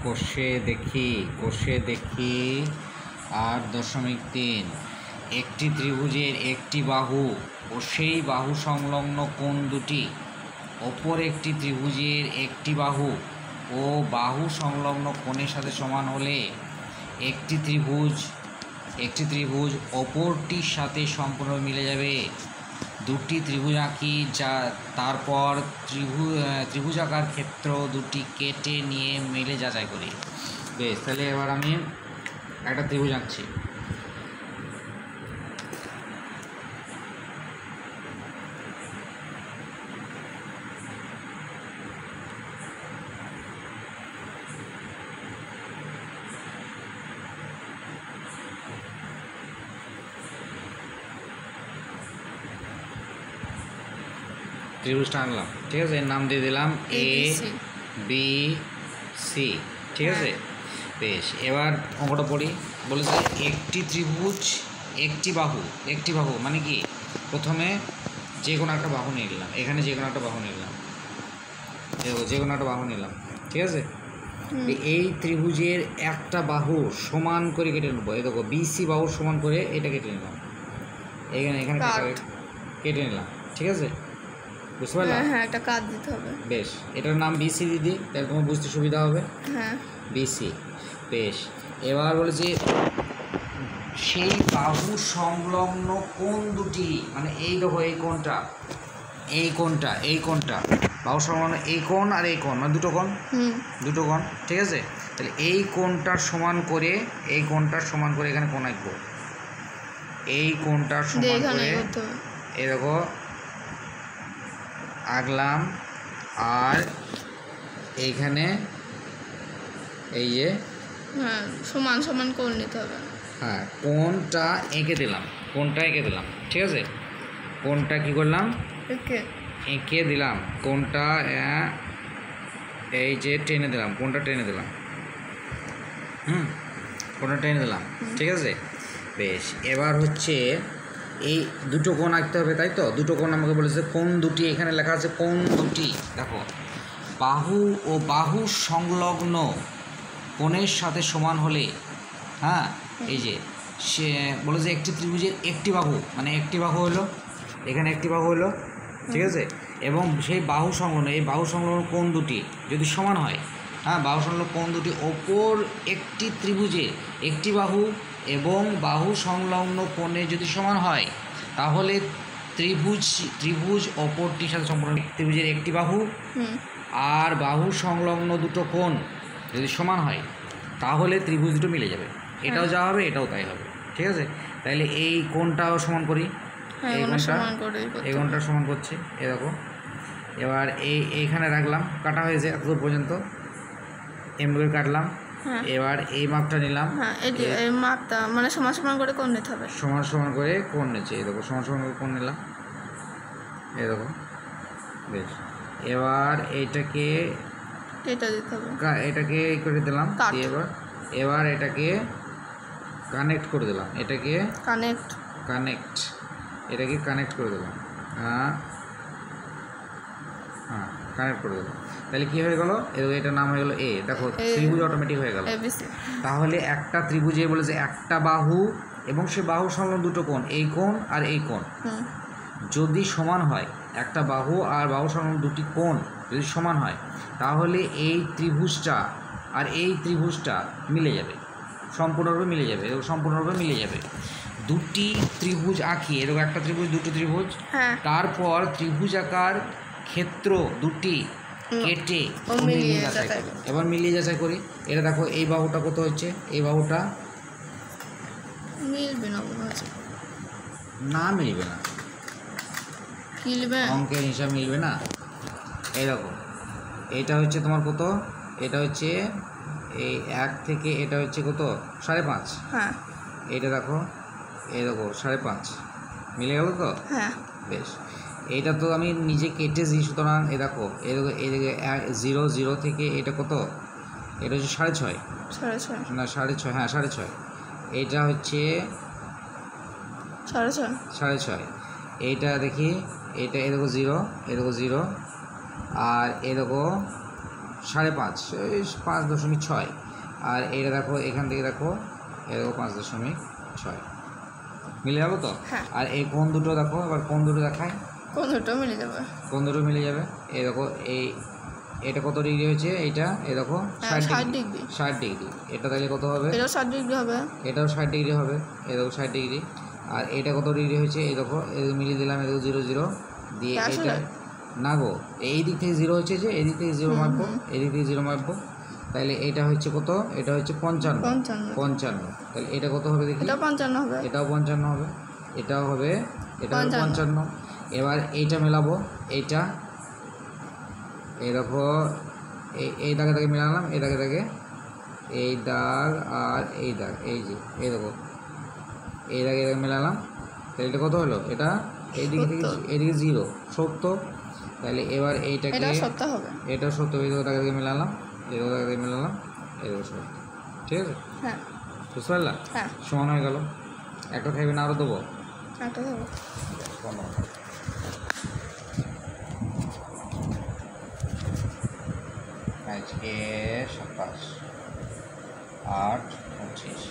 কোষে দেখি 8.3 একটি ত্রিভুজের একটি বাহু ও সেই বাহু সংলগ্ন কোণ দুটি অপর একটি ত্রিভুজের একটি বাহু ও বাহু সংলগ্ন কোণের সাথে সমান হলে একটি ত্রিভুজ অপরটির সাথে সম্পূর্ণ মিলে যাবে। দুটি ত্রিভুজ আঁকি, যা তারপর ত্রিভুজাকার ক্ষেত্র দুটি কেটে নিয়ে মিলে যাচাই করি। বেশ, তাহলে এবার আমি একটা ত্রিভুজ আঁকছি। ত্রিভুজটা আঁকলাম, ঠিক আছে। এর নাম দিয়ে দিলাম এ বি সি, ঠিক আছে। বেশ, এবার অঙ্কটা পড়ি। বলেছে একটি ত্রিভুজ একটি বাহু মানে কি, প্রথমে যে কোনো একটা বাহু নিয়ে নিলাম, এখানে যে কোনো একটা বাহু নিলাম, যে কোনো একটা বাহু নিলাম, ঠিক আছে। এই ত্রিভুজের একটা বাহু সমান করে কেটে নেবো। এই দেখো বিসি বাহু সমান করে এটা কেটে নিলাম, এখানে কেটে নিলাম, ঠিক আছে। বুঝতে পারলাম? হ্যাঁ, একটা কাট দিতে হবে। বেশ, এটার নাম বিসি দিদি, তাহলে তোমার বুঝতে সুবিধা হবে। হ্যাঁ, বিসি। বেশ, এবার বলেছি সেই বাহু সংলগ্ন কোণ দুটি, মানে এই দেখো এই কোণটা বাহু সংলগ্ন এই কোণ আর এই কোণ, মানে দুটো কোণ, ঠিক আছে। তাহলে এই কোণটার সমান করে এখানে কোণ আঁকবো। এই কোণটার সমান করে এই দেখো আঁকলাম, আর এইখানে এই যে সমান সমান কোণ নিতে হবে। হ্যাঁ, কোণটা এঁকে দিলাম, ঠিক আছে। কোণটা কি করলাম, এঁকে দিলাম। কোণটা এই যে টেনে দিলাম, কোণটা টেনে দিলাম, ঠিক আছে। বেশ, এবার হচ্ছে এই দুটো কোণ আঁকতে হবে, তাই তো। দুটো কোণ আমাকে বলেছে কোণ দুটি, এখানে লেখা আছে কোণ দুটি। দেখো, বাহু ও বাহু সংলগ্ন কোণের সাথে সমান হলে, হ্যাঁ, এই যে সে বলেছে একটি ত্রিভুজের একটি বাহু, মানে একটি বাহু হলো, এখানে একটি বাহু হলো, ঠিক আছে। এবং সেই বাহু সংলগ্ন, এই বাহু সংলগ্ন কোণ দুটি যদি সমান হয়, হ্যাঁ, বাহু সংলগ্ন কোণ দুটি অপর একটি ত্রিভুজের একটি বাহু এবং বাহু সংলগ্ন কোণে যদি সমান হয়, তাহলে ত্রিভুজ অপরটির সাথে সম্পূর্ণ। ত্রিভুজের একটি বাহু আর বাহু সংলগ্ন দুটো কোণ যদি সমান হয়, তাহলে ত্রিভুজ দুটো মিলে যাবে। এটাও যা হবে এটাও তাই হবে, ঠিক আছে। তাহলে এই কোণটাও সমান করি, এই কোণটা সমান করছে, এ দেখো। এবার এইখানে রাখলাম, কাটা হয়েছে এতদূর পর্যন্ত, এমনি করে কাটলাম। এবার এই মাপটা নিলাম, এই মাপটা মানে সমান সমান করে কোণ নিতে হবে, সমান করে কোণ নিচ্ছে, এই দেখো সমান করে কোণ নিলাম, এই দেখো। বেশ, এবার এইটাকে কেটে দিতে হবে, এটাকে করে দিলাম, এবার এটাকে কানেক্ট করে দিলাম, এটাকে কানেক্ট করে দিলাম, হ্যাঁ, কানেক্ট করে দিলাম। তাহলে কি হয়ে গেল, এটার নাম হয়ে গেল এ। দেখো ত্রিভুজ অটোমেটিক হয়ে গেল। তাহলে একটা ত্রিভুজে বলেছে একটা বাহু এবং সে বাহু সংলগ্ন দুটো কোণ, এই কোণ আর এই কোণ যদি সমান হয়, একটা বাহু আর বাহু সংলগ্ন দুটি কোণ যদি সমান হয়, তাহলে এই ত্রিভুজটা আর এই ত্রিভুজটা মিলে যাবে, সম্পূর্ণরূপে মিলে যাবে। দুটি ত্রিভুজ আঁকি, এরকম একটা ত্রিভুজ, দুটো ত্রিভুজ, তারপর ত্রিভুজাকার ক্ষেত্র দুটি কেটে মিলিয়ে যাচাই করি। এবার মিলিয়ে যাচাই করি। এটা দেখো, এই বাহুটা কত হচ্ছে, এই বাহুটা মিলবে না, মিলবে না, অঙ্কের হিসাব মিলবে না। এই দেখো, এটা হচ্ছে তোমার কত, এটা হচ্ছে এই 1 থেকে এটা হচ্ছে কত 5.5, এটা দেখো, এই দেখো 5.5 মিলে গেল তো। বেশ, এইটা তো আমি নিজে কেটেছি, সুতরাং এই দেখো এদিকে 0 থেকে এটা কত, এটা হচ্ছে 6.5 না 6.5, হ্যাঁ 6.5, এইটা হচ্ছে 6.5, এইটা দেখি, এটা এ দেখো 0, আর এ দেখো 5.5, ওই 5.6। আর এটা দেখো এখান থেকে দেখো, এটা দেখো 5.6 মিলে যাবো তো। হ্যাঁ। আর এই কোণ দুটো দেখো, এবার কোণ দুটো দেখায়, কোন দুটো মিলে যাবে? কোণ দুটো মিলে যাবে। এই দেখো এটা কত ডিগ্রি হয়েছে, এইটা এই দেখো 60 ডিগ্রি। 60 ডিগ্রি। এটা তাহলে কত হবে, এটাও 60 ডিগ্রি হবে। এটাও 60 ডিগ্রি হবে, এই দেখো 60 ডিগ্রি। আর এটা কত ডিগ্রি হয়েছে, এই দেখো মিলিয়ে দিলাম, এই দেখো 0 0 দিয়ে আসলে? এটা না গো, এই দিক থেকে 0 হচ্ছে, যে এই দিক থেকে 0 মাপবো, এই দিক থেকে 0 মাপবো। তাহলে এটা হচ্ছে কত, এটা হচ্ছে 55। 55 তাহলে এটা কত হবে দেখি, এটাও 55 হবে। এটাও 55 হবে, এটাও হবে, এটা হবে 55। 55। এবার এইটা মেলাবো, এইটা এই দেখো এই দাগে দাগে মেলালাম, এই দাগে দাগে, এই দাগ আর এই দাগ, এই যে এই দেখো এই দাগে দাগে মেলালাম। তাহলে এটা কত হলো, এটা এইদিকে থেকে 70। এদিকে 0, 70। তাহলে এবার এইটাকে, এটাও 70 হবে। এটাও 70, এই দাগে দাগে মেলালাম, এই দাগে দাগে মেলালাম, এই দেখো 70। ঠিক আছে, হ্যাঁ বুঝতে পারলাম? হ্যাঁ, সমান হয়ে গেল। একটা খাইবে না আরও দেবো? একটা হবে। আজকে 27, 8, 25।